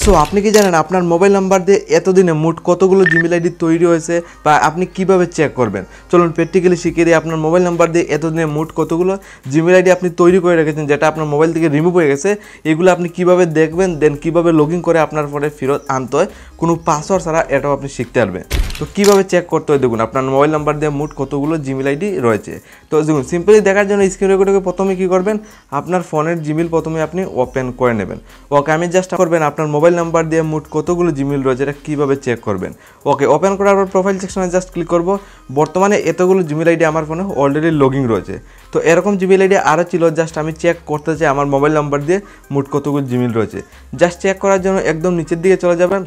So আপনি কি জানেন আপনার মোবাইল নাম্বার দিয়ে এতদিনে মোট কতগুলো জিমেল আইডি তৈরি হয়েছে বা আপনি কিভাবে চেক করবেন? চলুন প্র্যাকটিক্যালি শিখিয়ে দিই। আপনার মোবাইল নাম্বার দিয়ে এতদিনে মোট কতগুলো জিমেল আইডি আপনি তৈরি করে রেখেছেন যেটা আপনার মোবাইল থেকে রিমুভ হয়ে গেছে, এগুলো আপনি কিভাবে দেখবেন, দেন কিভাবে লগ ইন করে আপনার ফোনে ফেরত আনতে হয় কোনো পাসওয়ার্ড ছাড়া, এটাও আপনি শিখতে পারবেন। তো কীভাবে চেক করতে হয় দেখুন আপনার মোবাইল নাম্বার দিয়ে মোট কতগুলো জিমেল আইডি রয়েছে। তো দেখুন সিম্পলি দেখার জন্য স্ক্রিন রেকর্ডকে প্রথমে কী করবেন, আপনার ফোনের জিমেল প্রথমে আপনি ওপেন করে নেবেন। ওকে, আমি জাস্ট করবেন আপনার মোবাইল নাম্বার দিয়ে মোট কতগুলো জিমেল রয়েছে এটা কীভাবে চেক করবেন। ওকে, ওপেন করার পর প্রোফাইল সেকশনে জাস্ট ক্লিক করব। বর্তমানে এতগুলো জিমেল আইডি আমার ফোনে অলরেডি লগইন রয়েছে। তো এরকম জিমেল আইডি আরও ছিল, জাস্ট আমি চেক করতে চাই আমার মোবাইল নাম্বার দিয়ে মোট কতগুলো জিমেল রয়েছে। জাস্ট চেক করার জন্য একদম নিচের দিকে চলে যাবেন,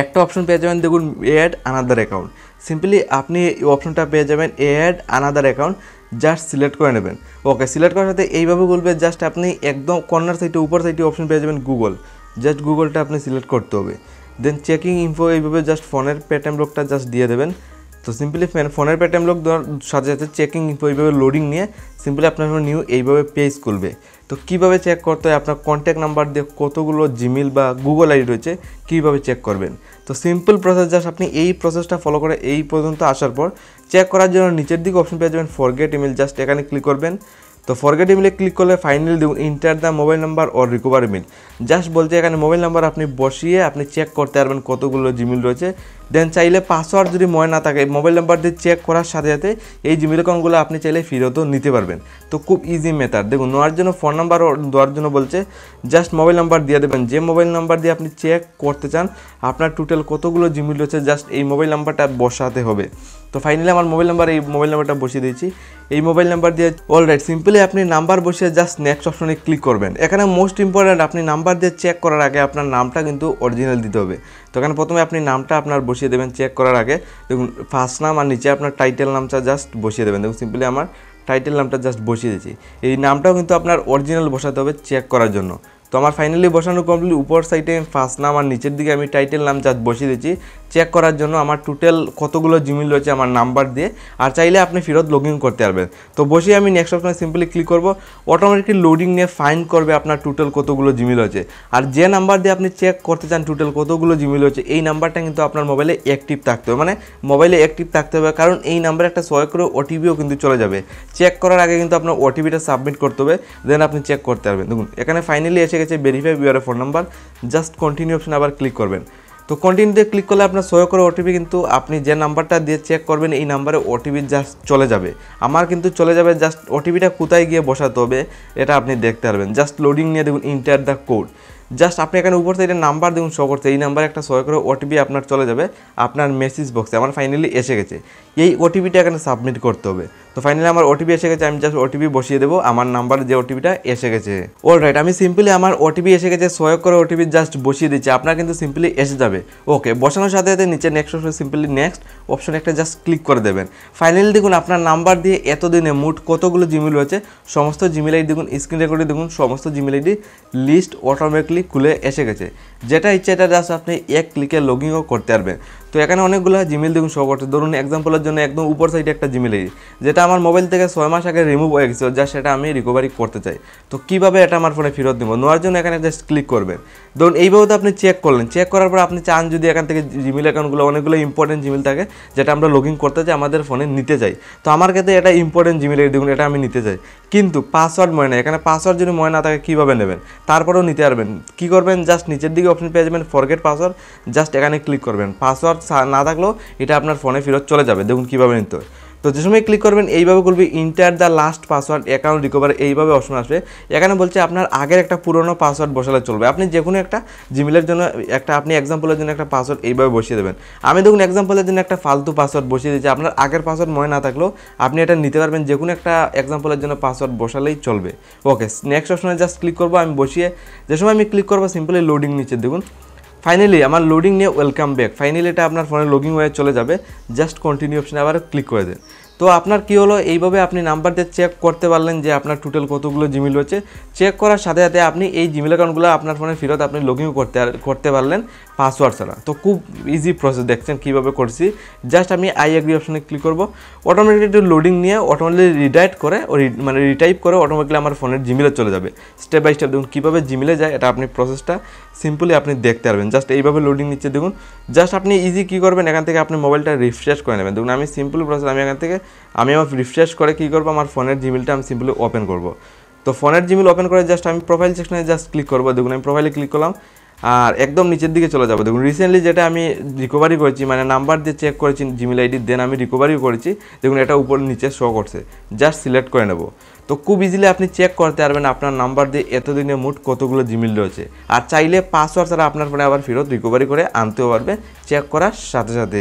একটা অপশন পেয়ে যাবেন দেখুন অ্যাড আনাদার অ্যাকাউন্ট। সিম্পলি আপনি এই অপশনটা পেয়ে যাবেন add another account, just select করে নেবেন। ওকে, সিলেক্ট করার সাথে এইভাবে বলবে, জাস্ট আপনি একদম কর্নার সাইডে উপর সাইডে অপশন পেয়ে যাবেন গুগল, জাস্ট গুগলটা আপনি সিলেক্ট করতে হবে। দেন চেকিং ইনফো এইভাবে জাস্ট ফোনের পেটিএম লকটা জাস্ট দিয়ে দেবেন। তো সিম্পলি ফোনের পেটিএম লক দেওয়ার সাথে সাথে চেকিং ইনফো এইভাবে লোডিং নিয়ে সিম্পলি আপনার নিউ এইভাবে পেজ খুলবে। তো কীভাবে চেক করতে হয় আপনার কন্ট্যাক্ট নাম্বার দিয়ে কতগুলো জিমেল বা গুগল আইডি রয়েছে কীভাবে চেক করবেন। তো সিম্পল প্রসেস, জাস্ট আপনি এই প্রসেসটা ফলো করে এই পর্যন্ত আসার পর চেক করার জন্য নিচের দিকে অপশন পেয়ে যাবেন ফরগেট ইমেল, জাস্ট এখানে ক্লিক করবেন। তো ফরগেট ইমেলে ক্লিক করলে ফাইনালি দেখুন enter the mobile number or recover email, just বলছে এখানে মোবাইল নাম্বার আপনি বসিয়ে আপনি চেক করতে পারবেন কতগুলো জিমেল রয়েছে। দেন চাইলে পাসওয়ার্ড যদি মনে না থাকে মোবাইল নাম্বার দিয়ে চেক করার সাথে সাথে এই জিমেল অ্যাকাউন্টগুলো আপনি চাইলে ফেরতও নিতে পারবেন। তো খুব ইজি মেথড। দেখুন নেওয়ার জন্য ফোন নাম্বার দেওয়ার জন্য বলছে, জাস্ট মোবাইল নাম্বার দিয়ে দেবেন, যে মোবাইল নাম্বার দিয়ে আপনি চেক করতে চান আপনার টোটাল কতগুলো জিমেল রয়েছে, জাস্ট এই মোবাইল নাম্বারটা বসাতে হবে। তো ফাইনালি আমার মোবাইল নাম্বার এই মোবাইল নাম্বারটা বসিয়ে দিয়েছি। এই মোবাইল নাম্বার দিয়ে অলরাইট সিম্পলি আপনি নাম্বার বসিয়ে জাস্ট নেক্সট অপশনে ক্লিক করবেন। এখানে মোস্ট ইম্পর্ট্যান্ট, আপনি নাম্বার দিয়ে চেক করার আগে আপনার নামটা কিন্তু অরিজিনাল দিতে হবে। তো এখানে প্রথমে আপনি নামটা আপনার বসিয়ে দেবেন চেক করার আগে। দেখুন ফার্স্ট নাম আর নিচে আপনার টাইটেল নামটা জাস্ট বসিয়ে দেবেন। দেখুন সিম্পলি আমার টাইটেল নামটা জাস্ট বসিয়ে দিয়েছি। এই নামটাও কিন্তু আপনার অরিজিনাল বসাতে হবে চেক করার জন্য। তো আমার ফাইনালি বসানো কমপ্লিট। উপর সাইডে ফার্স্ট নাম আর নিচের দিকে আমি টাইটেল নাম জাস্ট বসিয়ে দিয়েছি চেক করার জন্য আমার টোটাল কতগুলো জিমেল রয়েছে আমার নাম্বার দিয়ে, আর চাইলে আপনি ফেরত লগ ইন করতে পারবেন। তো বসিয়ে আমি নেক্সট অপশনে সিম্পলি ক্লিক করব। অটোমেটিকলি লোডিং নিয়ে ফাইন্ড করবে আপনার টোটাল কতগুলো জিমেল রয়েছে, আর যে নাম্বার দিয়ে আপনি চেক করতে চান টোটাল কতগুলো জিমেল রয়েছে এই নাম্বারটা কিন্তু আপনার মোবাইলে অ্যাক্টিভ থাকতে হবে, মানে মোবাইলে অ্যাক্টিভ থাকতে হবে, কারণ এই নাম্বারে একটা সয় করে ওটিপিও কিন্তু চলে যাবে। চেক করার আগে কিন্তু আপনার ওটিপিটা সাবমিট করতে হবে, দেন আপনি চেক করতে পারবেন। দেখুন এখানে ফাইনালি এসে গেছে verify your phone number, just continue option আবার ক্লিক করবেন। তো কন্টিনিউতে ক্লিক করলে আপনার সয় করে ওটিপি কিন্তু আপনি যে নাম্বারটা দিয়ে চেক করবেন এই নাম্বারে ওটিপি জাস্ট চলে যাবে। আমার কিন্তু চলে যাবে, জাস্ট ওটিপিটা কোথায় গিয়ে বসাতে হবে এটা আপনি দেখতে পারবেন। জাস্ট লোডিং নিয়ে দেখুন ইন্টার দ্য কোড, জাস্ট আপনি এখানে উপর সাইডে নাম্বার দেখুন শো করছে, এই নাম্বারে একটা সয় করে ওটিপি আপনার চলে যাবে আপনার মেসেজ বক্সে। আমার ফাইনালি এসে গেছে, এই ওটিপিটা এখানে সাবমিট করতে হবে। তো ফাইনালি আমার ওটিপি এসে গেছে, আমি জাস্ট ওটিপি বসিয়ে দেবো আমার নাম্বারে যে ওটিপিটা এসে গেছে। অলরাইট, আমি সিম্পলি আমার ওটিপি এসে গেছে, সয় করে ওটিপি জাস্ট বসিয়ে দিচ্ছি, আপনার কিন্তু সিম্পলি এসে যাবে। ওকে, বসানোর সাথে সাথে নিচে next option simply next option একটা জাস্ট ক্লিক করে দেবেন। ফাইনালি দেখুন আপনার নাম্বার দিয়ে এতদিনে মোট কতগুলো জিমেল রয়েছে সমস্ত জিমেল আইডি দেখুন স্ক্রিন রেকর্ডে দেখুন সমস্ত জিমেল আইডি লিস্ট অটোমেটিকলি খুলে এসে গেছে। যেটা ইচ্ছে এটা জাস্ট আপনি এক ক্লিকে লগ ইনও করতে পারবেন। তো এখানে অনেকগুলো জিমেল দেখুন শো করছে। ধরুন এক্সাম্পলের জন্য একদম উপর সাইডে একটা জিমেল আইডি যেটা আমার মোবাইল থেকে 6 মাস আগে রিমুভ হয়ে গেছে, যা সেটা আমি রিকভারি করতে চাই। তো কীভাবে এটা আমার ফোনে ফেরত দেবো, নেওয়ার জন্য এখানে জাস্ট ক্লিক করবেন। ধরুন এইভাবে তো আপনি চেক করলেন, চেক করার পর আপনি চান যদি এখান থেকে জিমেল অ্যাকাউন্টগুলো অনেকগুলো ইম্পর্টেন্ট জিমেল থাকে যেটা আমরা লগ ইন করতে চাই আমাদের ফোনে নিতে চাই। তো আমার ক্ষেত্রে এটা ইম্পর্টেন্ট জিমেল আইডি দেখুন, এটা আমি নিতে চাই, কিন্তু পাসওয়ার্ড মনে নেই। এখানে পাসওয়ার্ড যদি মনে না থাকে কীভাবে নেবেন, তারপরেও নিতে পারবেন। কী করবেন, জাস্ট নিচের দিকে অপশন পেয়ে যাবেন ফরগেট পাসওয়ার্ড, জাস্ট এখানে ক্লিক করবেন। পাসওয়ার্ড না থাকলেও এটা আপনার ফোনে ফেরত চলে যাবে। দেখুন কীভাবে নিতে হয়। তো যে সময় ক্লিক করবেন এইভাবে করবে enter the last password account recover, এইভাবে অপশন আসবে। এখানে বলছে আপনার আগের একটা পুরনো পাসওয়ার্ড বসালে চলবে। আপনি যে কোনো একটা জিমেলের জন্য একটা আপনি এক্সাম্পলের জন্য একটা পাসওয়ার্ড এইভাবে বসিয়ে দেবেন। আমি দেখুন এক্সাম্পলের জন্য একটা ফালতু পাসওয়ার্ড বসিয়ে দিচ্ছি, আপনার আগের পাসওয়ার্ড মনে না থাকলেও আপনি এটা নিতে পারবেন, যে কোনো একটা এক্সাম্পলের জন্য পাসওয়ার্ড বসালেই চলবে। ওকে, নেক্সট অপশনে জাস্ট ক্লিক করবো। আমি বসিয়ে যে সময় আমি ক্লিক করবো সিম্পলি লোডিং নিচ্ছে দেখুন। ফাইনালি আমার লোডিং নিয়ে ওয়েলকাম ব্যাক, ফাইনালি এটা আপনার ফোনে লগইন হয়ে চলে যাবে। জাস্ট কন্টিনিউ অপশনে আবার ক্লিক করে দেন। তো আপনার কী হলো, এইভাবে আপনি নাম্বার দিয়ে চেক করতে পারলেন যে আপনার টোটাল কতগুলো জিমেল রয়েছে। চেক করার সাথে সাথে আপনি এই জিমেল অ্যাকাউন্টগুলো আপনার ফোনে ফেরত আপনি লগ ইন করতে পারলেন, পাসওয়ার্ড ছাড়া। তো খুব ইজি প্রসেস, দেখছেন কীভাবে করছি। জাস্ট আমি আই এগ্রি অপশনে ক্লিক করব, অটোমেটিকলি লোডিং নিয়ে অটোমেটিকলি রিডাইরেক্ট করে মানে রিটাইপ করে অটোমেটিকলি আমার ফোনের জিমেলে চলে যাবে। স্টেপ বাই স্টেপ দেখুন কীভাবে জিমেলে যায়, এটা আপনি প্রসেসটা সিম্পলি আপনি দেখতে পারবেন। জাস্ট এইভাবে লোডিং নিচ্ছে দেখুন। জাস্ট আপনি ইজি কী করবেন, এখান থেকে আপনি মোবাইলটা রিফ্রেশ করে নেবেন। দেখুন আমি সিম্পল প্রসেস, আমি এখান থেকে আমার রিফ্রেশ করে কী করবো, আমার ফোনের জিমেলটা আমি সিম্পলি ওপেন করব। তো ফোনের জিমেল ওপেন করে জাস্ট আমি প্রোফাইল সেকশনে জাস্ট ক্লিক করবো। দেখুন আমি প্রোফাইলে ক্লিক করলাম, আর একদম নিচের দিকে চলে যাবো। দেখুন রিসেন্টলি যেটা আমি রিকভারি করেছি, মানে নাম্বার দিয়ে চেক করেছি জিমেল আইডি, দেন আমি রিকভারিও করেছি। দেখুন এটা উপর নিচে শো করছে, জাস্ট সিলেক্ট করে নেব। তো খুব ইজিলি আপনি চেক করতে পারবেন আপনার নাম্বার দিয়ে এতদিনে মোট কতগুলো জিমেল রয়েছে। আর চাইলে পাসওয়ার্ড ছাড়া আপনার ফোনে আবার ফেরত রিকভারি করে আনতেও পারবে চেক করার সাথে সাথে।